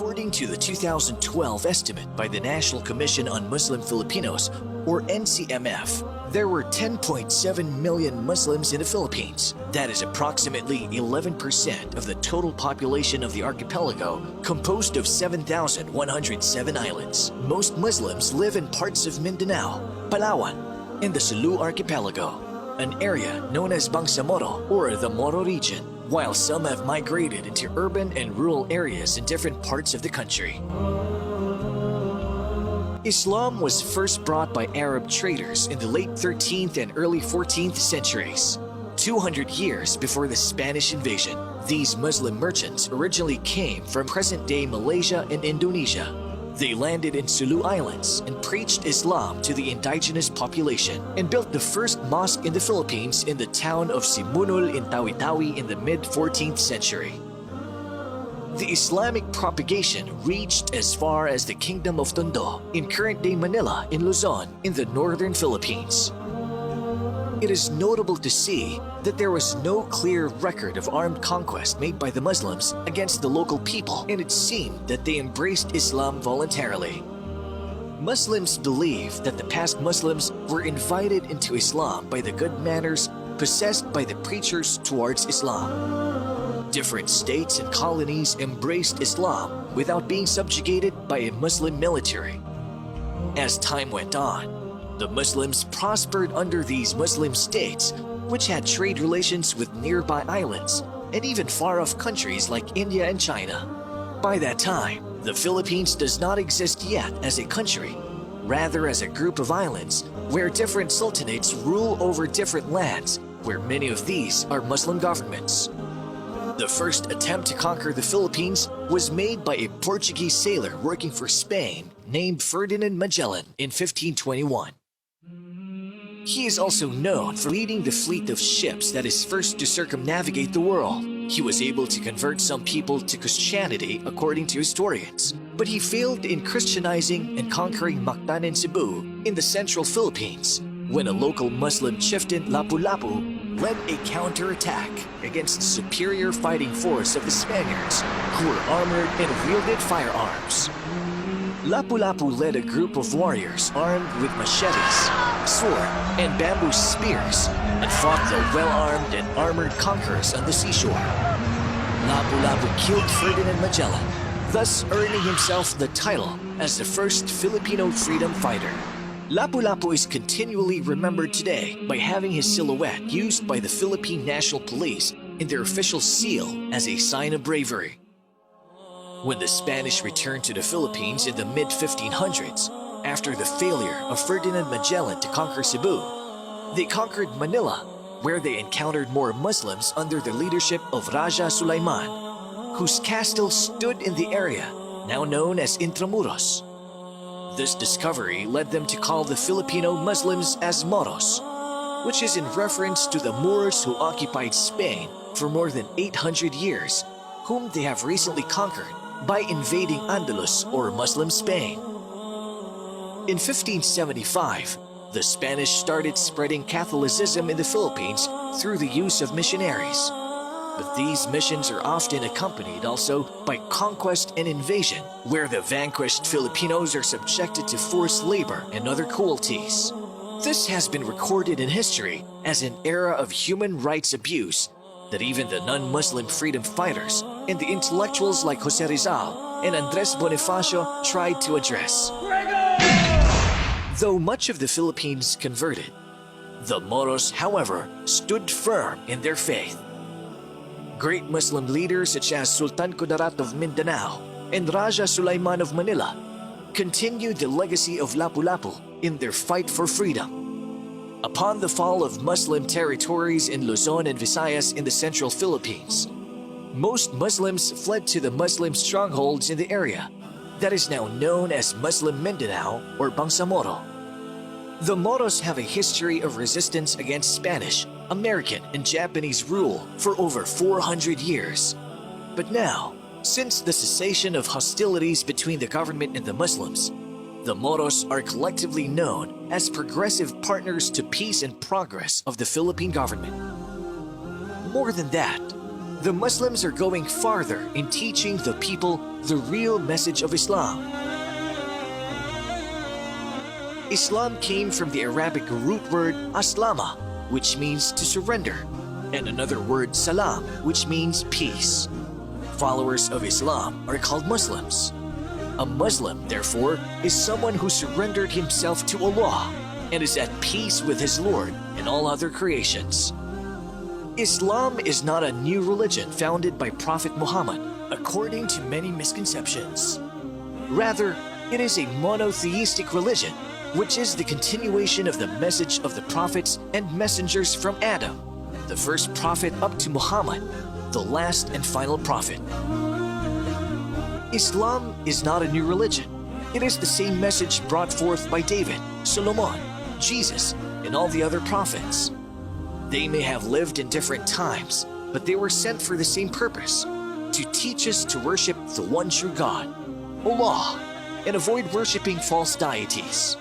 According to the 2012 estimate by the National Commission on Muslim Filipinos, or NCMF, there were 10.7 million Muslims in the Philippines. That is approximately 11% of the total population of the archipelago, composed of 7,107 islands. Most Muslims live in parts of Mindanao, Palawan, and the Sulu archipelago, an area known as Bangsamoro or the Moro region, while some have migrated into urban and rural areas in different parts of the country. Islam was first brought by Arab traders in the late 13th and early 14th centuries. 200 years before the Spanish invasion, these Muslim merchants originally came from present-day Malaysia and Indonesia. They landed in Sulu Islands and preached Islam to the indigenous population and built the first mosque in the Philippines in the town of Simunul in Tawi-Tawi in the mid-14th century. The Islamic propagation reached as far as the Kingdom of Tondo in current-day Manila in Luzon in the northern Philippines. It is notable to see that there was no clear record of armed conquest made by the Muslims against the local people, and it seemed that they embraced Islam voluntarily. Muslims believe that the past Muslims were invited into Islam by the good manners possessed by the preachers towards Islam. Different states and colonies embraced Islam without being subjugated by a Muslim military. As time went on, the Muslims prospered under these Muslim states, which had trade relations with nearby islands and even far-off countries like India and China. By that time, the Philippines does not exist yet as a country, rather as a group of islands where different sultanates rule over different lands, where many of these are Muslim governments. The first attempt to conquer the Philippines was made by a Portuguese sailor working for Spain named Ferdinand Magellan in 1521. He is also known for leading the fleet of ships that is first to circumnavigate the world. He was able to convert some people to Christianity according to historians, but he failed in Christianizing and conquering Mactan and Cebu in the central Philippines when a local Muslim chieftain, Lapu-Lapu, led a counterattack against the superior fighting force of the Spaniards, who were armored and wielded firearms. Lapu-Lapu led a group of warriors armed with machetes, sword, and bamboo spears and fought the well-armed and armored conquerors on the seashore. Lapu-Lapu killed Ferdinand Magellan, thus earning himself the title as the first Filipino freedom fighter. Lapu-Lapu is continually remembered today by having his silhouette used by the Philippine National Police in their official seal as a sign of bravery. When the Spanish returned to the Philippines in the mid-1500s, after the failure of Ferdinand Magellan to conquer Cebu, they conquered Manila, where they encountered more Muslims under the leadership of Raja Sulaiman, whose castle stood in the area now known as Intramuros. This discovery led them to call the Filipino Muslims as Moros, which is in reference to the Moors who occupied Spain for more than 800 years, whom they have recently conquered by invading Andalus or Muslim Spain. In 1575, the Spanish started spreading Catholicism in the Philippines through the use of missionaries. But these missions are often accompanied also by conquest and invasion, where the vanquished Filipinos are subjected to forced labor and other cruelties. This has been recorded in history as an era of human rights abuse that even the non-Muslim freedom fighters and the intellectuals like Jose Rizal and Andres Bonifacio tried to address. Though much of the Philippines converted, the Moros, however, stood firm in their faith. Great Muslim leaders such as Sultan Kudarat of Mindanao and Raja Sulaiman of Manila continued the legacy of Lapu-Lapu in their fight for freedom. Upon the fall of Muslim territories in Luzon and Visayas in the central Philippines, most Muslims fled to the Muslim strongholds in the area that is now known as Muslim Mindanao or Bangsamoro. The Moros have a history of resistance against Spanish, American, and Japanese rule for over 400 years. But now, since the cessation of hostilities between the government and the Muslims, the Moros are collectively known as progressive partners to peace and progress of the Philippine government. More than that, The Muslims are going farther in teaching the people the real message of Islam. Islam came from the Arabic root word aslama, which means to surrender, and another word salam, which means peace. Followers of Islam are called Muslims. A Muslim, therefore, is someone who surrendered himself to Allah and is at peace with his Lord and all other creations. Islam is not a new religion founded by Prophet Muhammad, according to many misconceptions. Rather, it is a monotheistic religion, which is the continuation of the message of the prophets and messengers from Adam, the first prophet, up to Muhammad, the last and final prophet. Islam is not a new religion. It is the same message brought forth by David, Solomon, Jesus, and all the other prophets. They may have lived in different times, but they were sent for the same purpose, to teach us to worship the one true God, Allah, and avoid worshiping false deities.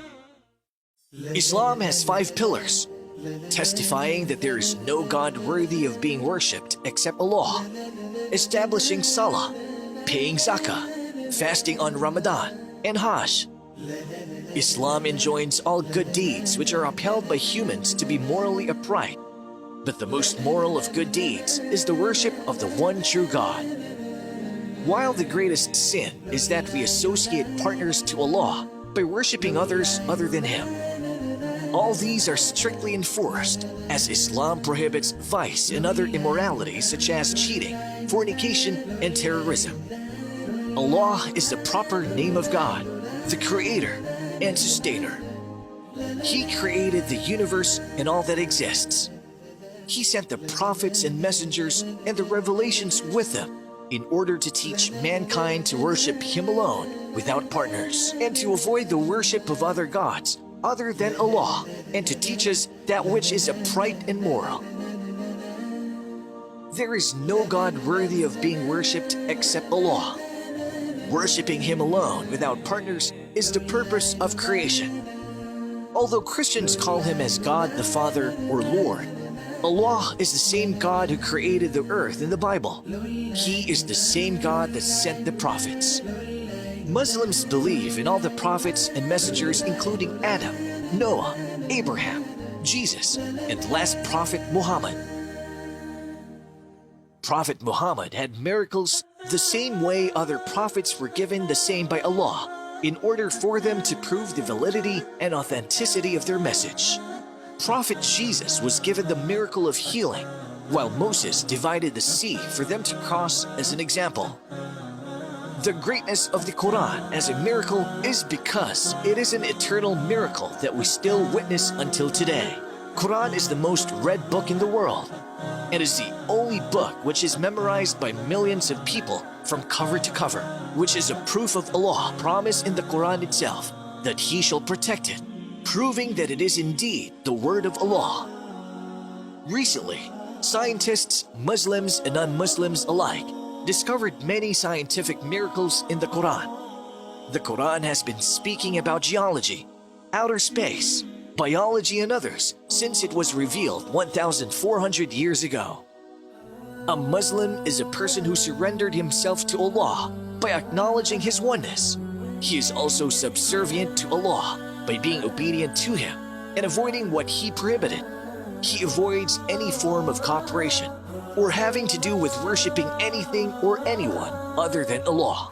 Islam has 5 pillars, testifying that there is no God worthy of being worshipped except Allah, establishing Salah, paying Zakah, fasting on Ramadan, and Hajj. Islam enjoins all good deeds which are upheld by humans to be morally upright, but the most moral of good deeds is the worship of the one true God. While the greatest sin is that we associate partners to Allah by worshipping others other than Him. All these are strictly enforced, as Islam prohibits vice and other immoralities such as cheating, fornication, and terrorism. Allah is the proper name of God, the Creator and Sustainer. He created the universe and all that exists. He sent the prophets and messengers and the revelations with them in order to teach mankind to worship Him alone without partners and to avoid the worship of other gods other than Allah, and to teach us that which is upright and moral. There is no God worthy of being worshipped except Allah. Worshipping Him alone without partners is the purpose of creation. Although Christians call Him as God the Father or Lord, Allah is the same God who created the earth in the Bible. He is the same God that sent the prophets. Muslims believe in all the prophets and messengers, including Adam, Noah, Abraham, Jesus, and last prophet Muhammad. Prophet Muhammad had miracles the same way other prophets were given the same by Allah, in order for them to prove the validity and authenticity of their message. Prophet Jesus was given the miracle of healing, while Moses divided the sea for them to cross as an example. The greatness of the Quran as a miracle is because it is an eternal miracle that we still witness until today. Quran is the most read book in the world, and is the only book which is memorized by millions of people from cover to cover, which is a proof of Allah's promise in the Quran itself that He shall protect it, proving that it is indeed the word of Allah. Recently, scientists, Muslims and non-Muslims alike, discovered many scientific miracles in the Quran. The Quran has been speaking about geology, outer space, biology and others since it was revealed 1,400 years ago. A Muslim is a person who surrendered himself to Allah by acknowledging His oneness. He is also subservient to Allah by being obedient to Him and avoiding what He prohibited. He avoids any form of cooperation or having to do with worshiping anything or anyone other than Allah.